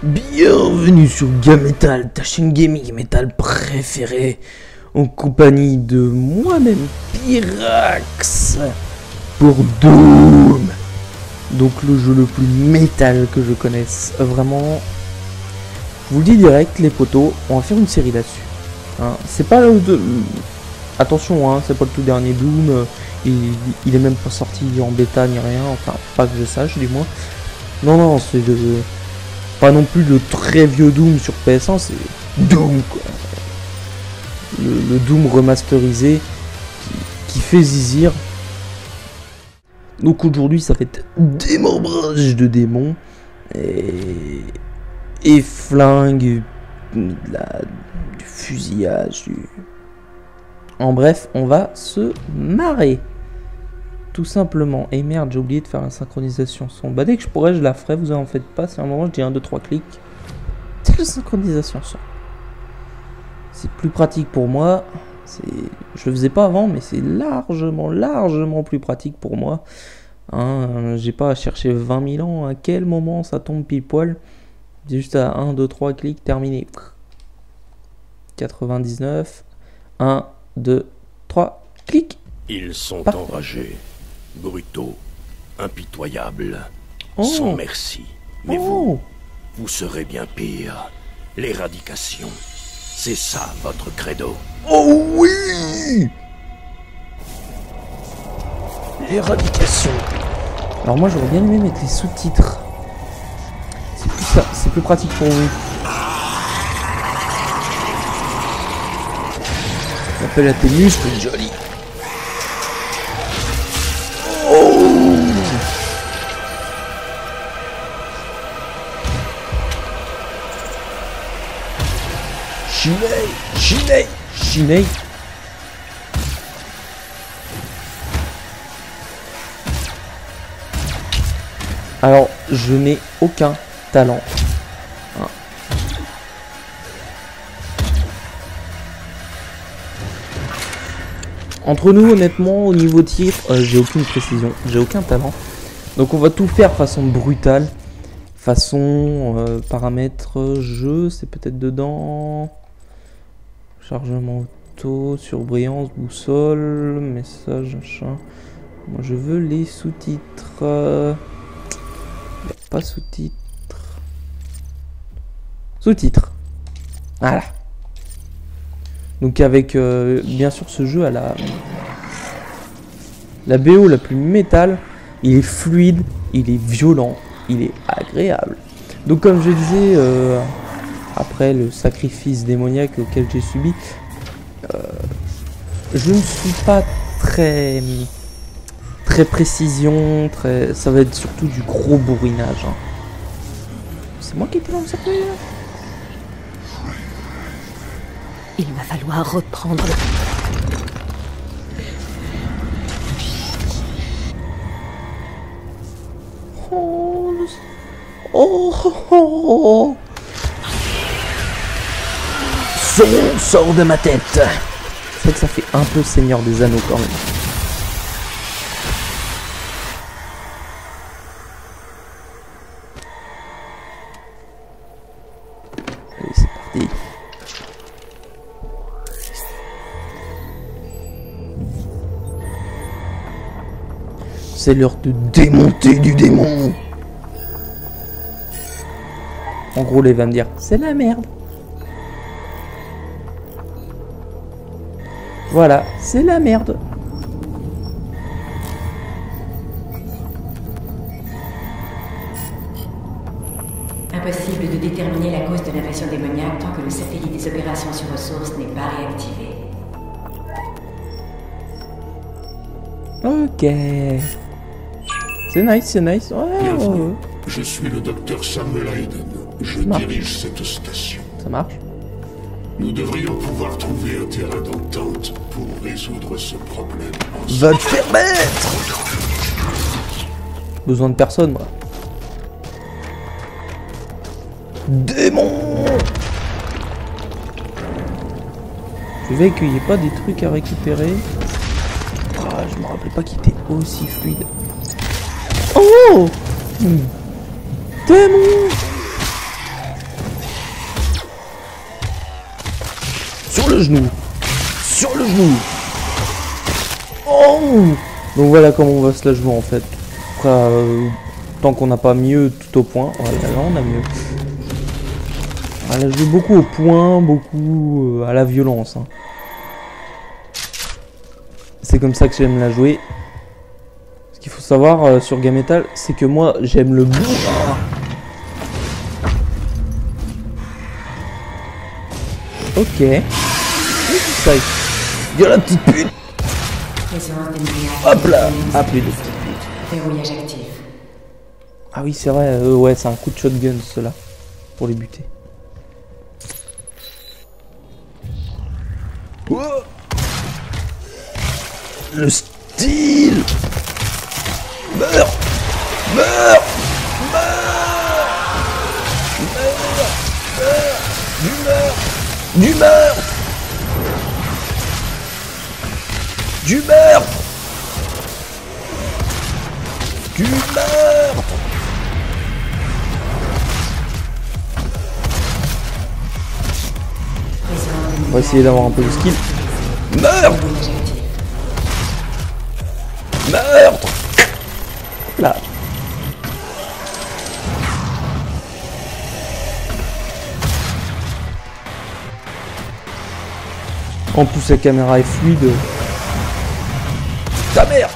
Bienvenue sur Gametal, ta chaîne gaming metal préférée, en compagnie de moi-même, Pyrax, pour Doom. Donc le jeu le plus métal que je connaisse, vraiment. Je vous le dis direct, les potos, on va faire une série là-dessus. Hein, c'est pas le... Attention, hein, c'est pas le tout dernier Doom, il est même pas sorti en bêta ni rien, enfin pas que je sache du moins. Non, c'est pas non plus le très vieux Doom sur PS1, c'est Doom quoi. Le Doom remasterisé qui fait zizir. Donc aujourd'hui ça va être démembrage de démons et flingue, du fusillage, en bref, on va se marrer. Tout simplement. Et merde, j'ai oublié de faire la synchronisation son. Bah dès que je pourrais, je la ferai, vous en faites pas. C'est un moment, je dis 1, 2, 3 clics. C'est la synchronisation son. C'est plus pratique pour moi. Je le faisais pas avant, mais c'est largement plus pratique pour moi. Hein, j'ai pas à chercher 20 000 ans à quel moment ça tombe pile poil. C'est juste à 1, 2, 3 clics, terminé. 99. 1, 2, 3, clics. Ils sont Parfait. enragés, brutaux, impitoyables, sans merci. Mais vous serez bien pire. L'éradication, c'est ça votre credo. Oh oui! L'éradication. Alors moi j'aurais bien aimé mettre les sous-titres. C'est plus pratique pour vous. Appelle à tes muscles, Jolly. Oh! Shinei. Alors, je n'ai aucun talent. Hein. Entre nous, honnêtement, au niveau tir, j'ai aucune précision, j'ai aucun talent. Donc on va tout faire façon brutale. Façon paramètres jeu, c'est peut-être dedans. Chargement auto, surbrillance, boussole, message, machin. Moi je veux les sous-titres. Pas sous-titres. Sous-titres. Voilà. Donc avec bien sûr ce jeu à la BO la plus métal, il est fluide, il est violent, il est agréable. Donc comme je disais, après le sacrifice démoniaque auquel j'ai subi, je ne suis pas très précision, ça va être surtout du gros bourrinage. Hein. C'est moi qui étais dans le cercueil là. Il va falloir reprendre la... Oh. Son sort de ma tête. C'est vrai que ça fait un peu Seigneur des Anneaux quand même. Allez, c'est parti. C'est l'heure de démonter du démon. En gros, il va me dire, c'est la merde. Voilà, c'est la merde. Impossible de déterminer la cause de l'invasion démoniaque tant que le satellite des opérations sur ressources n'est pas réactivé. Ok. C'est nice. Ouais. Je suis le docteur Samuel Hayden. Je dirige cette station. Ça marche. Nous devrions pouvoir trouver un terrain d'entente pour résoudre ce problème. Va te faire mettre. Besoin de personne, moi. Démon. Je vais qu'il n'y ait pas des trucs à récupérer. Ah, je me rappelle pas qu'il était aussi fluide. Oh, démon! Sur le genou. Sur le genou. Oh! Donc voilà comment on va se la jouer en fait. Après, tant qu'on n'a pas mieux tout au point. Voilà, là on a mieux. Elle a joué beaucoup au point, beaucoup à la violence. Hein. C'est comme ça que j'aime la jouer. Ce qu'il faut savoir sur Game Metal, c'est que moi j'aime le bourrin. Ok. Ça y est. Y'a la petite pute. Hop là. Ah plus de petite pute. Verrouillage actif. Ah oui c'est vrai, ouais c'est un coup de shotgun cela. Pour les buter. Oh, le style. Meurs. Meurs. Meurs. Du meurtre. Du meurtre. Du meurtre. On va essayer d'avoir un peu de skill. Meurtre. Meurtre. Là. En plus la caméra est fluide. Ta mère.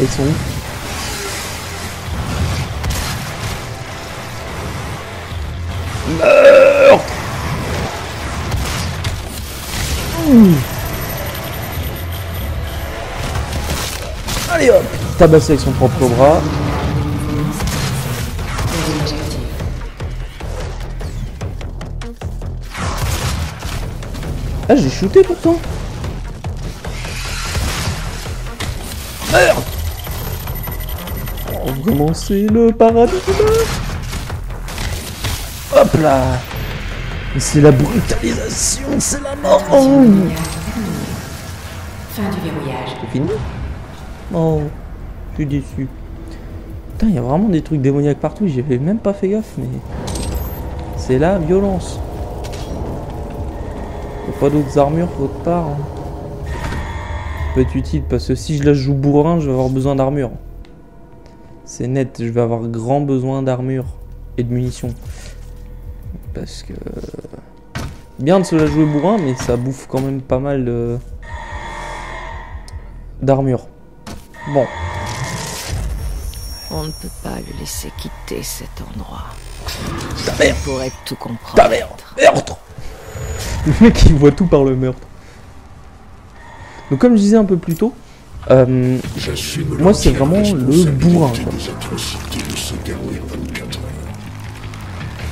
Et ils sont où? Meurtre. Allez hop. Tabassé avec son propre bras. Ah j'ai shooté pourtant. Merde. On va commencer le paradis. Hop là. C'est la brutalisation, c'est la mort. Oh. Fin du verrouillage. C'est fini? Oh, je suis déçu. Putain, il y a vraiment des trucs démoniaques partout, j'y avais même pas fait gaffe, mais... C'est la violence. Y a pas d'autres armures autre part. Hein. Ça peut être utile, parce que si je la joue bourrin, je vais avoir besoin d'armure. C'est net, je vais avoir grand besoin d'armure et de munitions. Parce que... Bien de se la jouer bourrin, mais ça bouffe quand même pas mal d'armure. Bon. On ne peut pas le laisser quitter cet endroit. Ta mère. Il pourrait tout comprendre. Ta mère. Meurtre. Le mec il voit tout par le meurtre. Donc comme je disais un peu plus tôt, moi c'est vraiment le bourrin.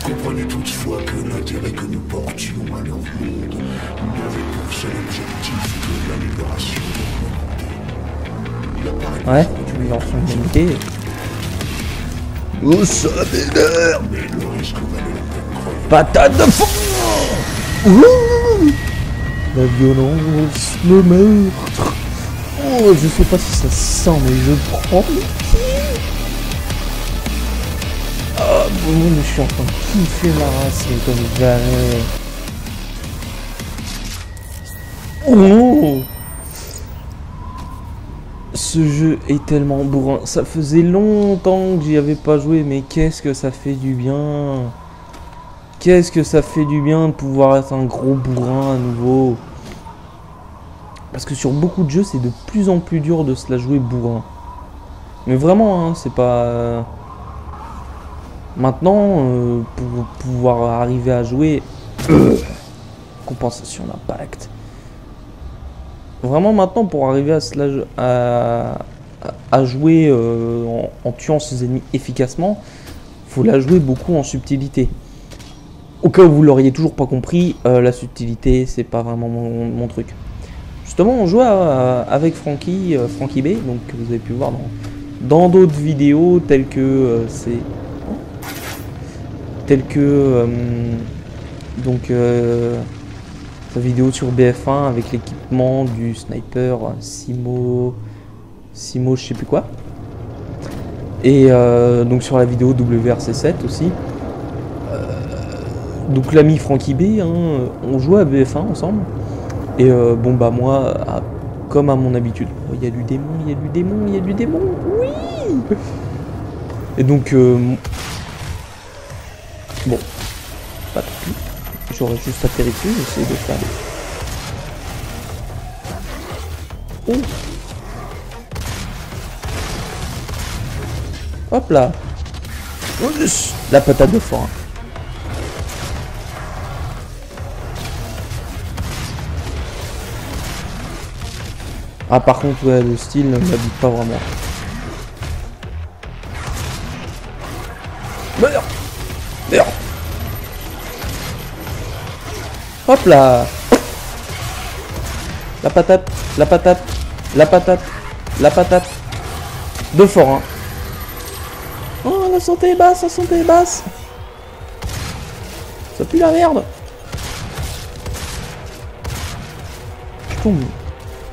Comprenez toutefois que l'intérêt que nous portions à leur monde n'avait pour seul objectif que la libération de l'humanité. Ouais, tu lances son humanité. Oh ça m'énerve. Mais le risque valait la peine. Patate de fond. Ouh. La violence, le meurtre. Oh, je sais pas si ça se sent, mais je prends le pied. Oh bon, je suis en train de kiffer ma race, mais comme jamais. Oh. Ce jeu est tellement bourrin. Ça faisait longtemps que j'y avais pas joué, mais qu'est-ce que ça fait du bien. Qu'est-ce que ça fait du bien de pouvoir être un gros bourrin à nouveau. Parce que sur beaucoup de jeux, c'est de plus en plus dur de se la jouer bourrin. Mais vraiment, hein, c'est pas... Maintenant, pour pouvoir arriver à jouer... compensation d'impact. Vraiment maintenant, pour arriver à jouer en tuant ses ennemis efficacement, faut la jouer beaucoup en subtilité. Au cas où vous l'auriez toujours pas compris, la subtilité, c'est pas vraiment mon truc. Justement, on jouait avec Frankie B, donc que vous avez pu voir dans d'autres vidéos, telles que Donc sa vidéo sur BF1 avec l'équipement du sniper Simo je sais plus quoi. Et donc sur la vidéo WRC7 aussi. Donc l'ami Frankie B, hein, on jouait à BF1 ensemble. Et bon bah moi, comme à mon habitude, il y a du démon, il y a du démon, il y a du démon, oui. Et donc bon, pas trop plus. J'aurais juste atterri dessus, j'essaie de faire. Oh. Hop là. La patate de forain. Ah par contre ouais, le style ne m'habite pas vraiment. Meurs. Meurs. Hop là. La patate, la patate, la patate, la patate. De forain. Oh la santé est basse, la santé est basse. Ça pue la merde. Je tombe.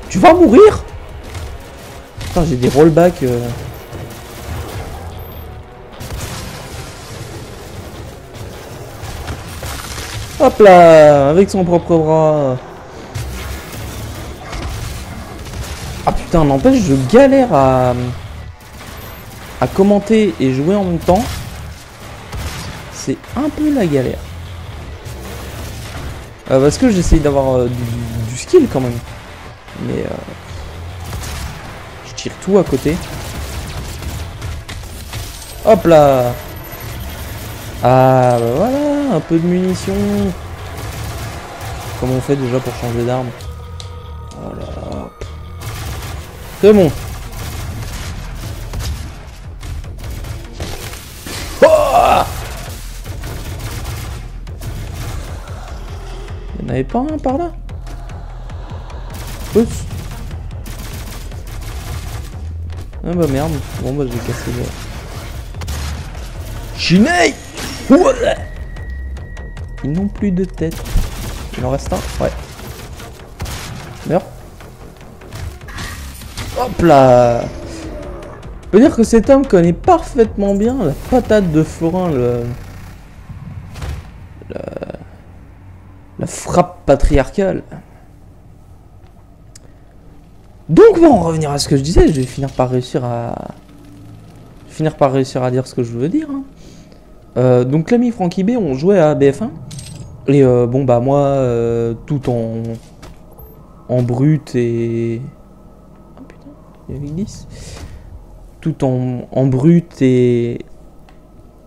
Tu vas mourir? Putain, j'ai des rollbacks. Hop là, avec son propre bras. Ah putain, n'empêche, je galère à commenter et jouer en même temps. C'est un peu la galère. Parce que j'essaye d'avoir du skill quand même. Mais je tire tout à côté. Hop là. Ah bah voilà, un peu de munitions. Comment on fait déjà pour changer d'arme? Voilà. C'est bon. Oh, il n'y en avait pas un par là? Oups. Ah bah merde. Bon bah je vais casser le... Chinei. Ils n'ont plus de tête. Il en reste un? Ouais. Meurs. Hop là. On peut dire que cet homme connaît parfaitement bien la patate de forain, la frappe patriarcale. Donc bon, revenir à ce que je disais, je vais finir par réussir à dire ce que je veux dire. Hein. Donc l'ami Frankie B, on jouait à BF1. Et bon bah moi, tout en brut et... Ah putain, il y avait 10. Tout en brut et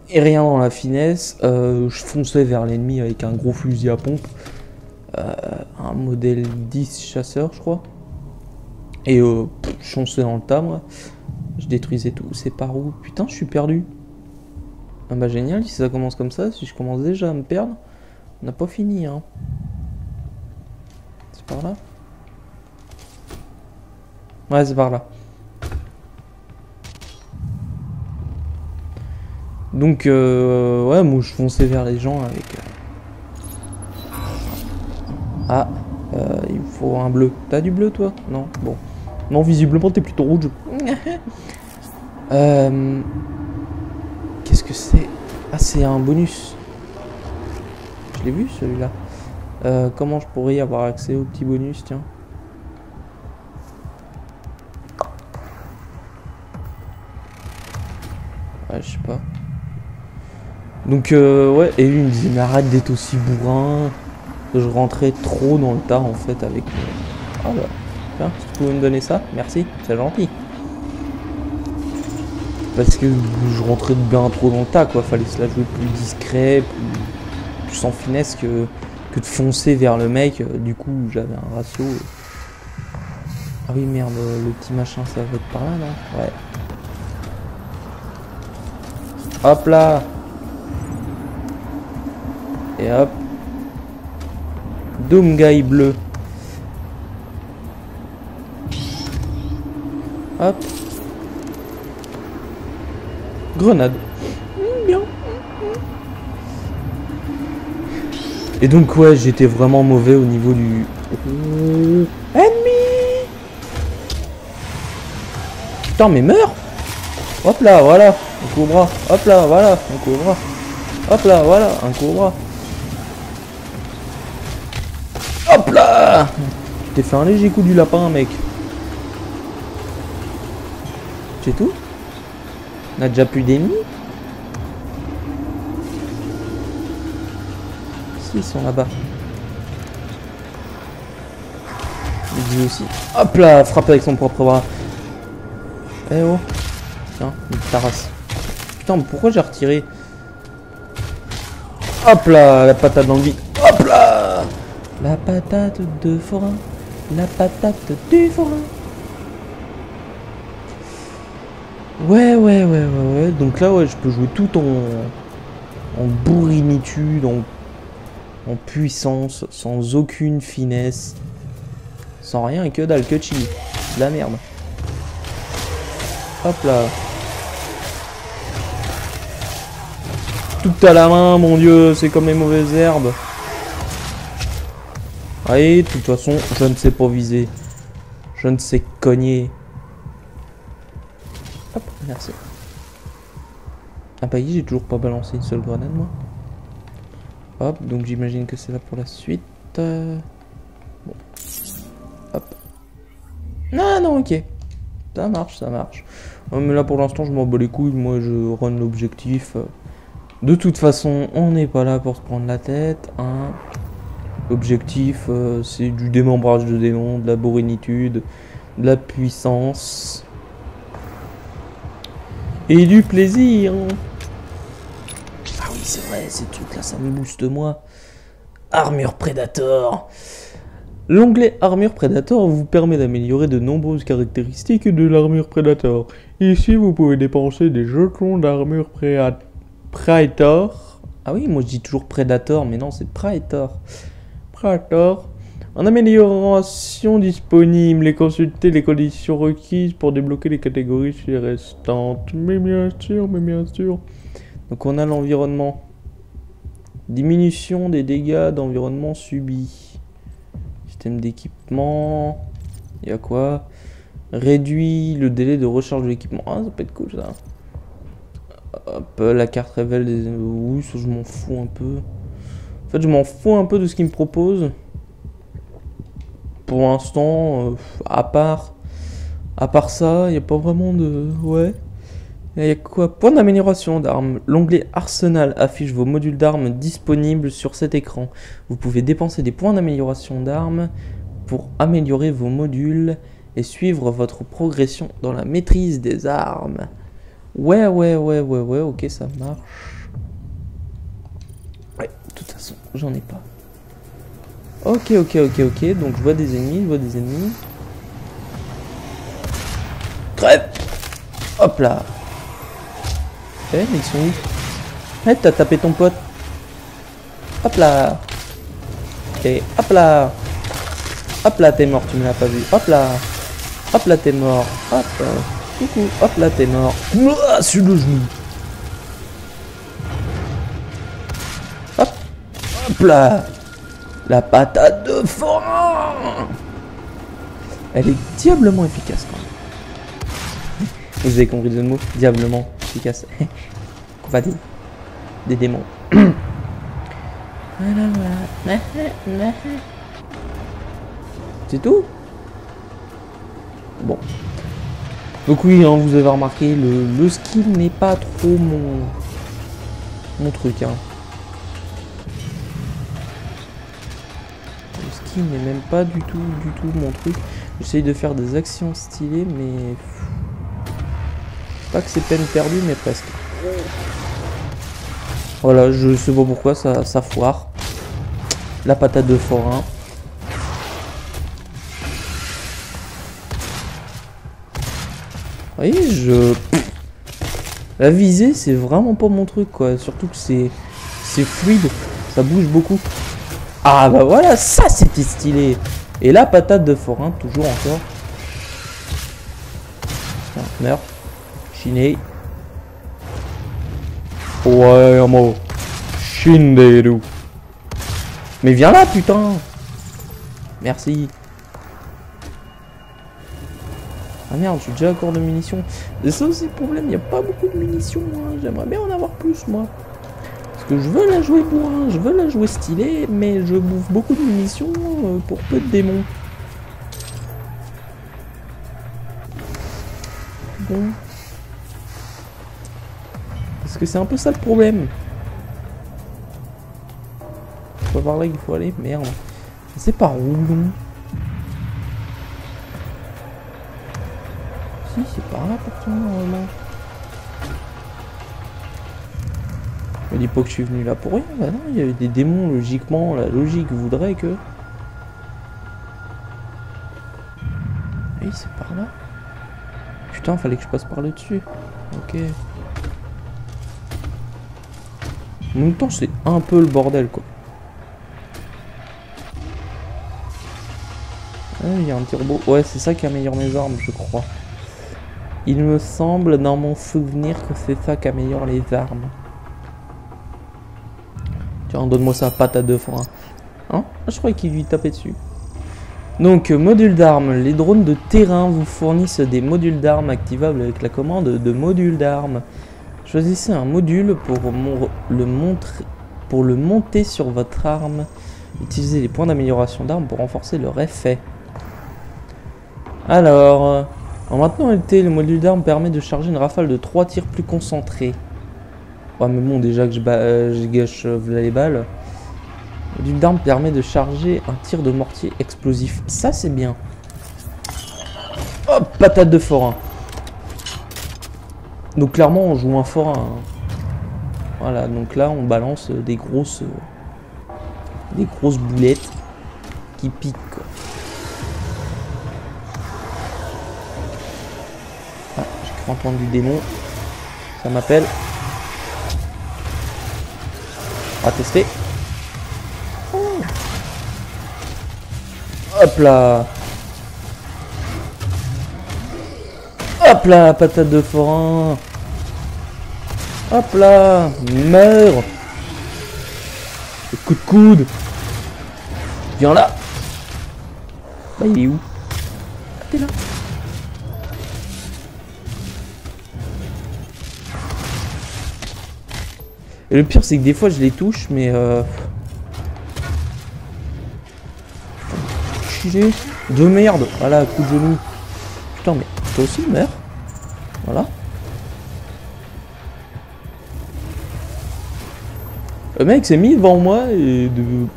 rien dans la finesse, je fonçais vers l'ennemi avec un gros fusil à pompe. Un modèle 10 chasseur je crois. Et je fonçais dans le tas moi. Je détruisais tout. C'est par où? Putain, je suis perdu. Ah bah génial, si ça commence comme ça, si je commence déjà à me perdre, on n'a pas fini hein. C'est par là? Ouais, c'est par là. Donc ouais, moi je fonçais vers les gens avec... Ah, il faut un bleu. T'as du bleu toi? Non? Bon. Non, visiblement t'es plutôt rouge. Qu'est-ce que c'est? Ah, c'est un bonus. Je l'ai vu celui-là. Comment je pourrais y avoir accès au petit bonus, tiens? Ouais, je sais pas. Donc ouais, et lui il me disait mais arrête d'être aussi bourrin. Je rentrais trop dans le tas en fait avec... Ah bah, tiens, si tu pouvais me donner ça, merci, c'est gentil. Parce que je rentrais bien trop dans le tas quoi, fallait se la jouer plus discret, plus sans finesse que de foncer vers le mec. Du coup j'avais un ratio... Ah oui merde, le petit machin ça va être par là non? Ouais. Hop là. Et hop. Doom Guy bleu. Hop. Grenade. Bien. Et donc ouais, j'étais vraiment mauvais au niveau du... Ennemi. Putain, mais meurs. Hop là, voilà, un cobra. Hop là, voilà, un cobra. Hop là, voilà, un cobra. Hop là. T'es fait un léger coup du lapin, mec. C'est tout? On a déjà plus d'ennemis? Si, ils sont là-bas. Lui aussi. Hop là, frappe avec son propre bras. Eh oh. Tiens, une tarasse. Putain, pourquoi j'ai retiré? Hop là, la patate dans le vide. Hop là. La patate de forain. La patate du forain. Ouais. Donc là, ouais, je peux jouer tout en bourrinitude, en puissance, sans aucune finesse. Sans rien et que dalle, que chili. De la merde. Hop là. Tout à la main, mon dieu, c'est comme les mauvaises herbes. Allez, de toute façon, je ne sais pas viser. Je ne sais cogner. Hop, merci. Ah bah j'ai toujours pas balancé une seule grenade, moi. Hop, donc j'imagine que c'est là pour la suite. Bon. Hop. Non, ok. Ça marche. Mais là pour l'instant je m'en bats les couilles, moi je run l'objectif. De toute façon on n'est pas là pour se prendre la tête, hein. L'objectif c'est du démembrage de démons, de la bourrinitude, de la puissance. Et du plaisir. Ah oui c'est vrai, ces trucs là ça me booste moi. Armure Predator. L'onglet Armure Predator vous permet d'améliorer de nombreuses caractéristiques de l'armure Predator. Ici, vous pouvez dépenser des jetons d'armure Predator. Ah oui, moi je dis toujours Predator, mais non, c'est Predator. Predator. En amélioration disponible, et consultez les conditions requises pour débloquer les catégories restantes. Mais bien sûr. Donc on a l'environnement. Diminution des dégâts d'environnement subis. Système d'équipement. Il y a quoi? Réduit le délai de recharge de l'équipement. Ah, ça peut être cool ça. Hop, la carte révèle des... Oui, ça je m'en fous un peu. En fait, je m'en fous un peu de ce qu'il me propose. Pour l'instant, à part ça, il n'y a pas vraiment de... Ouais. Il y a quoi? Point d'amélioration d'armes. L'onglet Arsenal affiche vos modules d'armes disponibles sur cet écran. Vous pouvez dépenser des points d'amélioration d'armes pour améliorer vos modules et suivre votre progression dans la maîtrise des armes. Ouais, ok, ça marche. Ouais, de toute façon, j'en ai pas. Ok, donc je vois des ennemis, Crève. Hop là. Eh, mais ils sont où? Eh, t'as tapé ton pote. Hop là. Et hop là. Hop là, t'es mort, tu me l'as pas vu. Hop là. Hop là, t'es mort. Hop. Coucou. Hop là, t'es mort. Ouah, sur le genou. Hop. Hop là. La patate de forain. Elle est diablement efficace quand même. Vous avez compris le mot? Diablement efficace. On va des démons. C'est tout? Bon. Donc oui, hein, vous avez remarqué, le skill n'est pas trop mon truc. Hein. Le skill n'est même pas du tout mon truc. J'essaye de faire des actions stylées, mais... Pas que c'est peine perdue, mais presque. Voilà, je sais pas pourquoi ça foire. La patate de forain. Vous voyez, la visée, c'est vraiment pas mon truc, quoi. Surtout que c'est fluide, ça bouge beaucoup. Ah bah voilà, ça c'était stylé. Et la patate de forain, toujours encore. Tiens, meurs. Chiné. Ouais, amo. Shinderu. Mais viens là, putain. Merci. Ah merde, je suis déjà à court de munitions. Et ça aussi le problème, il n'y a pas beaucoup de munitions. Hein. J'aimerais bien en avoir plus, moi. Parce que je veux la jouer bourrin, je veux la jouer stylée, mais je bouffe beaucoup de munitions pour peu de démons. Bon. Parce que c'est un peu ça le problème. C'est pas par là qu'il faut aller, merde. C'est par où, non? Si, c'est par là pourtant, normalement. Je dis pas que je suis venu là pour rien, bah non, il y avait des démons, logiquement, la logique voudrait que... Oui, c'est par là. Putain, fallait que je passe par le dessus. Ok. En même temps, c'est un peu le bordel, quoi. Ah, il y a un turbo. Ouais, c'est ça qui améliore mes armes, je crois. Il me semble, dans mon souvenir, que c'est ça qui améliore les armes. Tiens, donne-moi sa patate de foin. Hein? Je croyais qu'il lui tapait dessus. Donc, module d'armes. Les drones de terrain vous fournissent des modules d'armes activables avec la commande de module d'armes. Choisissez un module pour le monter sur votre arme. Utilisez les points d'amélioration d'armes pour renforcer leur effet. Alors, en maintenant LT, le module d'armes permet de charger une rafale de 3 tirs plus concentrés. Ouais, mais bon, déjà que je gâche les balles. Le module d'armes permet de charger un tir de mortier explosif. Ça, c'est bien. Hop, patate de forain. Donc clairement, on joue un forain. Hein. Voilà, donc là, on balance des grosses boulettes qui piquent, quoi. Ah, j'ai cru entendre du démon. Ça m'appelle. On va tester. Oh. Hop là. Hop là, patate de forain. Hop là, meurs. Le coup de coude. Viens là. Bah il est où? Ah, t'es là. Et le pire c'est que des fois je les touche mais Chilé de merde. Voilà, coup de genou. Putain mais toi aussi meurs. Voilà. Le mec s'est mis devant moi et de...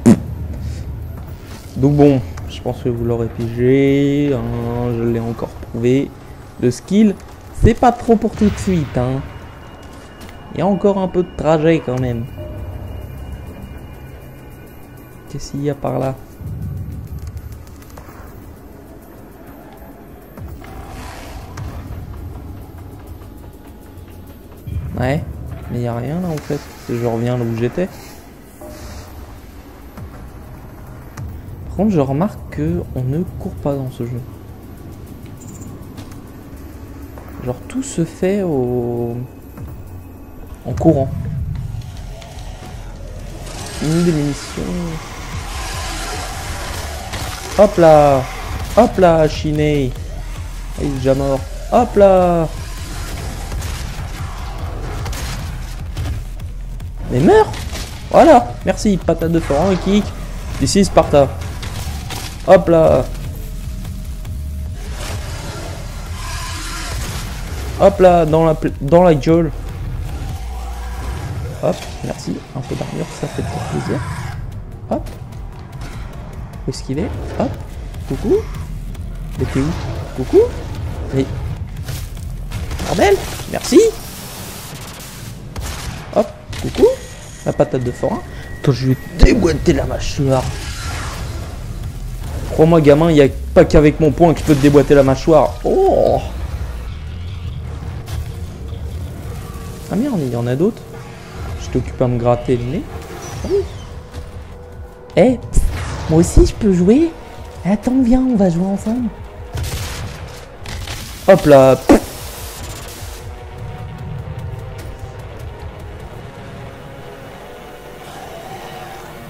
Donc bon, je pense que vous l'aurez pigé, hein, je l'ai encore prouvé. Le skill, c'est pas trop pour tout de suite, hein. Il y a encore un peu de trajet quand même. Qu'est-ce qu'il y a par là? Ouais, mais il n'y a rien là en fait. Je reviens là où j'étais. Par contre, je remarque que on ne court pas dans ce jeu. Genre tout se fait en courant. Une des munitions. Hop là, Chiné. Il est déjà mort. Hop là. Mais meurs. Voilà, merci, patate de forain et kick. Ici Sparta. Hop là. Hop là, dans la gueule. Hop, merci. Un peu d'armure, ça fait très plaisir. Hop. Où est-ce qu'il est? Hop. Coucou. Mais t'es où? Coucou. Mais... Bordel. Merci. Hop. Coucou. La patate de forain. Attends, je vais déboîter la mâchoire. Crois-moi, gamin, il n'y a pas qu'avec mon poing que je peux te déboîter la mâchoire. Oh. Ah merde, il y en a d'autres. Je t'occupe à me gratter le nez. Eh, moi aussi je peux jouer. Attends, viens, on va jouer ensemble. Hop là.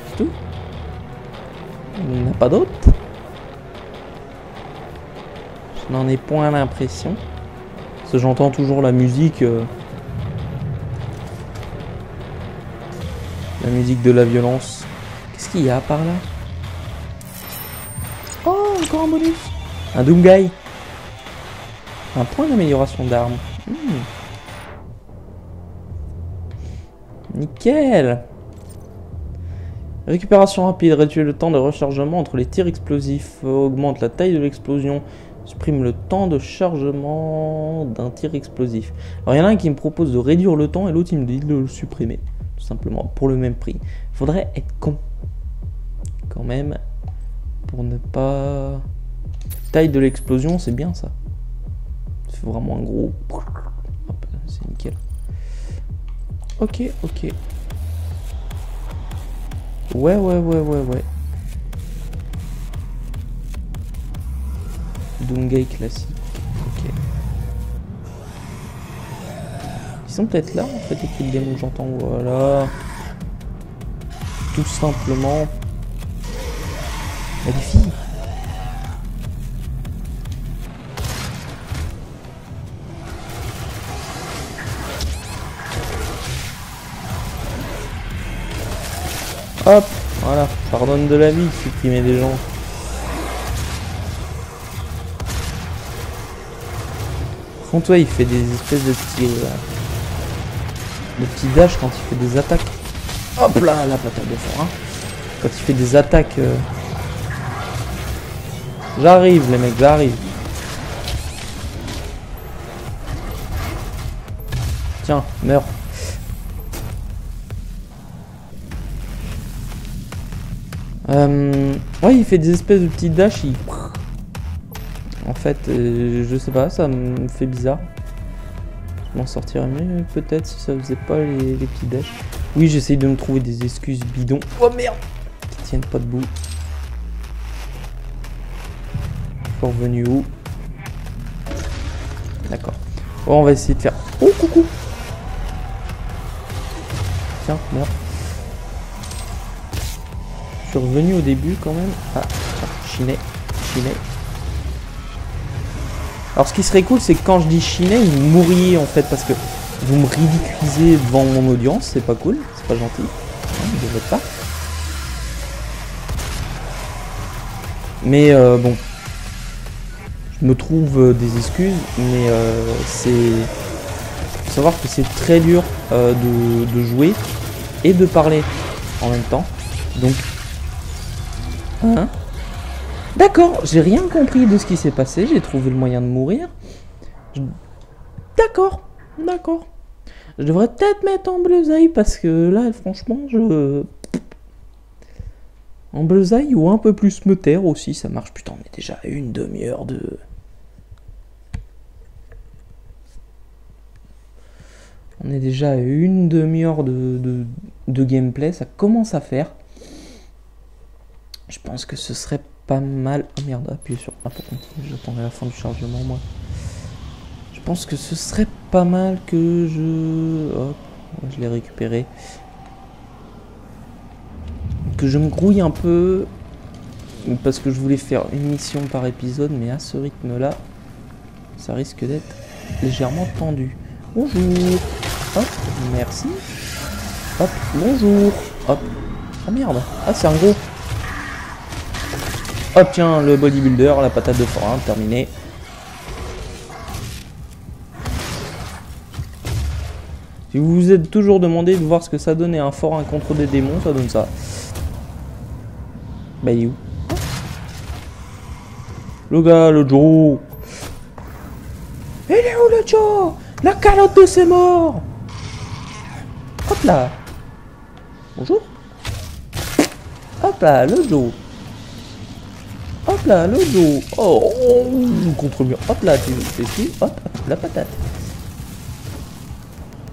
C'est tout? pas d'autres. Je n'en ai point l'impression. Parce que j'entends toujours la musique. La musique de la violence. Qu'est-ce qu'il y a par là? Oh, encore un bonus. Un Doomguy. Un point d'amélioration d'armes. Nickel. Récupération rapide. Réduit le temps de rechargement entre les tirs explosifs. Augmente la taille de l'explosion. Supprime le temps de chargement d'un tir explosif. Alors il y en a un qui me propose de réduire le temps et l'autre il me dit de le supprimer. Tout simplement. Pour le même prix. Faudrait être con. Quand même. Pour ne pas... Taille de l'explosion, c'est bien ça. C'est vraiment un gros... Hop, c'est nickel. Ok, ok. Ouais. Doomguy classique. Ok. Ils sont peut-être là en fait, et qu'ils démon j'entends. Voilà. Tout simplement. Il y a des filles. Hop, voilà, pardonne de la vie, supprimer des gens. Par contre, ouais, il fait des espèces de petits dash quand il fait des attaques. Hop là, la patate de forain. Quand il fait des attaques. J'arrive, les mecs, j'arrive. Tiens, meurs. Ouais, il fait des espèces de petits dash. En fait, je sais pas, ça me fait bizarre. Je m'en sortirais mieux peut-être si ça faisait pas les petits dash. Oui, j'essaye de me trouver des excuses bidons. Oh merde, qui tiennent pas debout. Je suis revenu où? D'accord. Bon, on va essayer de faire... Oh, coucou. Tiens, meurs. Je suis revenu au début quand même. Ah, chinet. Alors ce qui serait cool, c'est que quand je dis chinet, vous mourriez en fait, parce que vous me ridiculisez devant mon audience, c'est pas cool, c'est pas gentil. Non, je devrais pas. Mais bon, je me trouve des excuses, mais c'est... Faut savoir que c'est très dur de jouer et de parler en même temps. Donc... Hein? D'accord, j'ai rien compris de ce qui s'est passé, j'ai trouvé le moyen de mourir. D'accord. Je devrais peut-être mettre en bleusaille parce que là, franchement, en bleusaille ou un peu plus me taire aussi, ça marche. Putain, on est déjà à une demi-heure de... On est déjà à une demi-heure de gameplay, ça commence à faire. Je pense que ce serait pas mal... Oh merde, appuyez sur A pour continuer, j'attendrai la fin du chargement moi. Je pense que ce serait pas mal que je... Hop, je l'ai récupéré. Que je me grouille un peu. Parce que je voulais faire une mission par épisode, mais à ce rythme-là, ça risque d'être légèrement tendu. Bonjour. Hop, merci. Hop, bonjour. Hop. Ah merde, ah c'est un gros... Hop, tiens, le bodybuilder, la patate de forain, terminé. Si vous vous êtes toujours demandé de voir ce que ça donnait un forain contre des démons, ça donne ça. Bah, il est où? Le gars, le Joe. Il est où le Joe? La calotte de ses morts. Hop là. Bonjour. Hop là, le Joe. Hop là, le dos. Oh, contre-mur. Hop là, tu suis. Hop, la patate.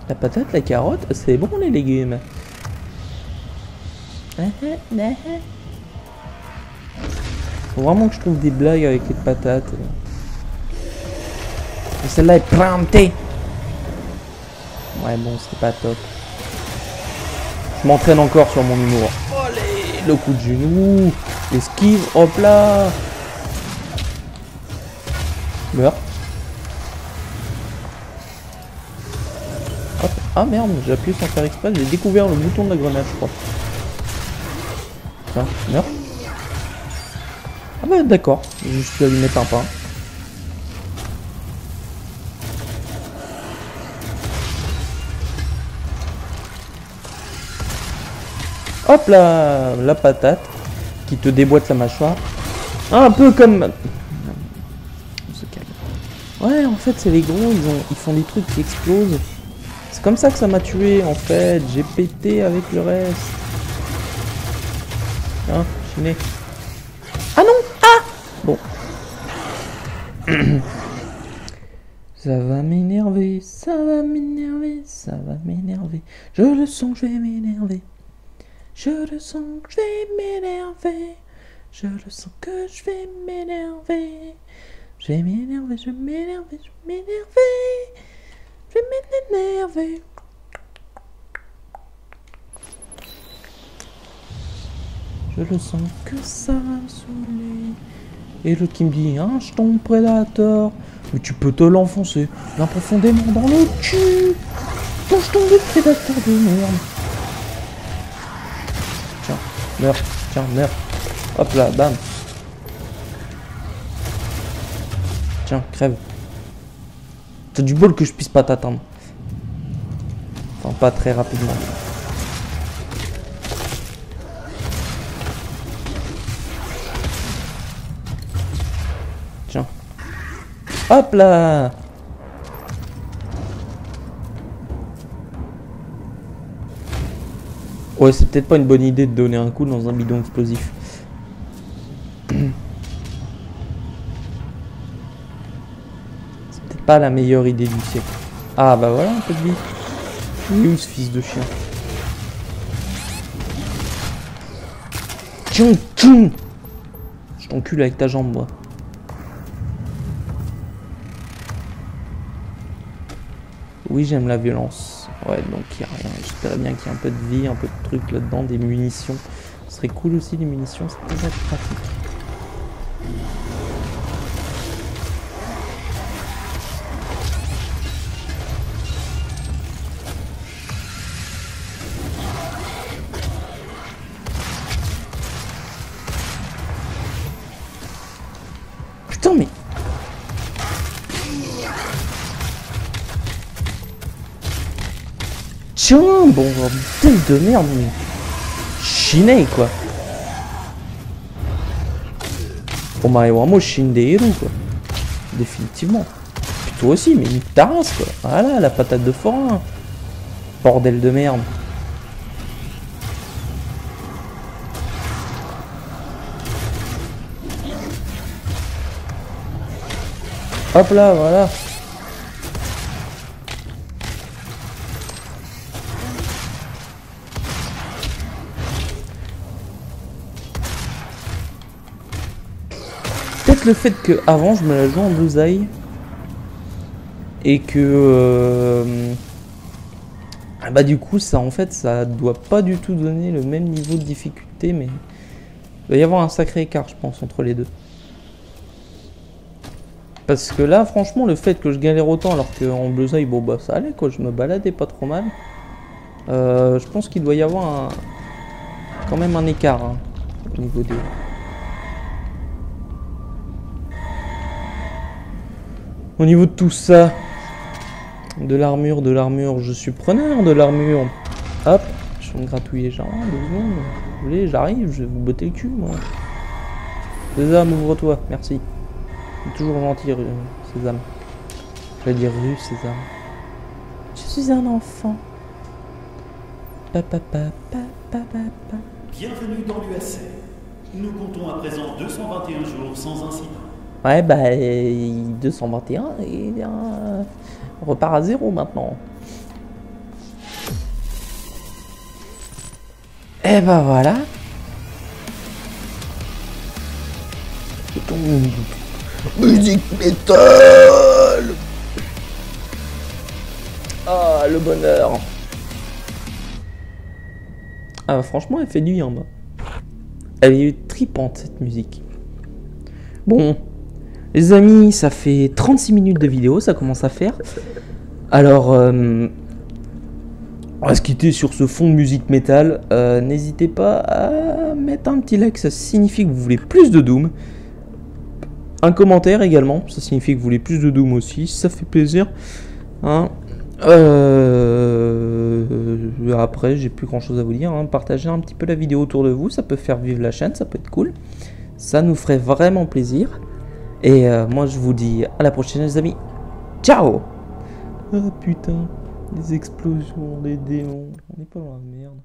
La patate, la carotte, c'est bon les légumes. Faut vraiment que je trouve des blagues avec les patates. Mais celle-là est plantée. Ouais, bon, c'est pas top. Je m'entraîne encore sur mon humour. Allez, le coup de genou. Esquive, hop là. Meurs. Hop. Ah merde, j'ai appuyé sans faire exprès, j'ai découvert le bouton de la grenade, je crois. Tiens, meurs. Ah bah d'accord, je suis allé mettre un pain. Hop là, la patate qui te déboîte la mâchoire. Un peu comme... On se calme. Ouais, en fait, c'est les gros, ils font des trucs qui explosent. C'est comme ça que ça m'a tué, en fait. J'ai pété avec le reste. Hein, chiné. Ah non! Ah! Bon. Ça va m'énerver, ça va m'énerver, ça va m'énerver. Je le sens, je vais m'énerver. Je le sens que je vais m'énerver. Je le sens que je vais m'énerver. Je vais m'énerver, je vais m'énerver, je vais m'énerver. Je vais m'énerver. Je le sens que ça va me saouler. Et l'autre qui me dit, hein, je tombe prédateur. Mais tu peux te l'enfoncer bien profondément dans le cul. Quand je tombe prédateur de merde. Tiens, meurs, tiens, meurs. Hop là, bam. Tiens, crève. T'as du bol que je puisse pas t'atteindre. Enfin, pas très rapidement. Tiens. Hop là. Ouais, c'est peut-être pas une bonne idée de donner un coup dans un bidon explosif. C'est peut-être pas la meilleure idée du siècle. Ah bah voilà un peu de vie. Il est où ce fils de chien? Tiens, tiens. Je t'encule avec ta jambe, moi. Oui, j'aime la violence. Ouais, donc il n'y a rien. J'espère bien qu'il y a un peu de vie, un peu de trucs là-dedans, des munitions. Ce serait cool aussi, les munitions, c'est très pratique. Putain, mais... Tiens, bon, bordel de merde, mais... Chiné, quoi. Oh, mais vraiment, Shinderu, quoi. Définitivement. Puis toi aussi, mais nique ta race, quoi. Voilà, la patate de forain. Bordel de merde. Hop là, voilà. Peut-être le fait que avant je me la joue en bullseye et que bah du coup ça en fait ça doit pas du tout donner le même niveau de difficulté, mais il va y avoir un sacré écart je pense entre les deux. Parce que là franchement le fait que je galère autant alors qu'en bullseye bon bah ça allait quoi, je me baladais pas trop mal. Je pense qu'il doit y avoir quand même un écart hein, au niveau des... Au niveau de tout ça, de l'armure, je suis preneur de l'armure. Hop, je vais me gratouiller genre 2 secondes. Vous voulez, j'arrive, je vais vous botter le cul, moi. Sésame, ouvre-toi, merci. Toujours gentil, Sésame. Je vais dire rue, Sésame. Je suis un enfant. Bienvenue dans l'USA. Nous comptons à présent 221 jours sans incident. Ouais, bah, 221 et on repart à 0 maintenant. Et bah voilà. Musique métal. Ah, le bonheur. Ah, franchement, elle fait nuit en bas. Elle est tripante cette musique. Bon, les amis, ça fait 36 minutes de vidéo, ça commence à faire. Alors, on va se quitter sur ce fond de musique métal. N'hésitez pas à mettre un petit like, ça signifie que vous voulez plus de Doom. Un commentaire également, ça signifie que vous voulez plus de Doom aussi, ça fait plaisir. Hein. Après, j'ai plus grand chose à vous dire. Hein. Partagez un petit peu la vidéo autour de vous, ça peut faire vivre la chaîne, ça peut être cool. Ça nous ferait vraiment plaisir. Et moi, je vous dis à la prochaine, les amis. Ciao! Ah putain, des explosions, des démons, on est pas dans la merde.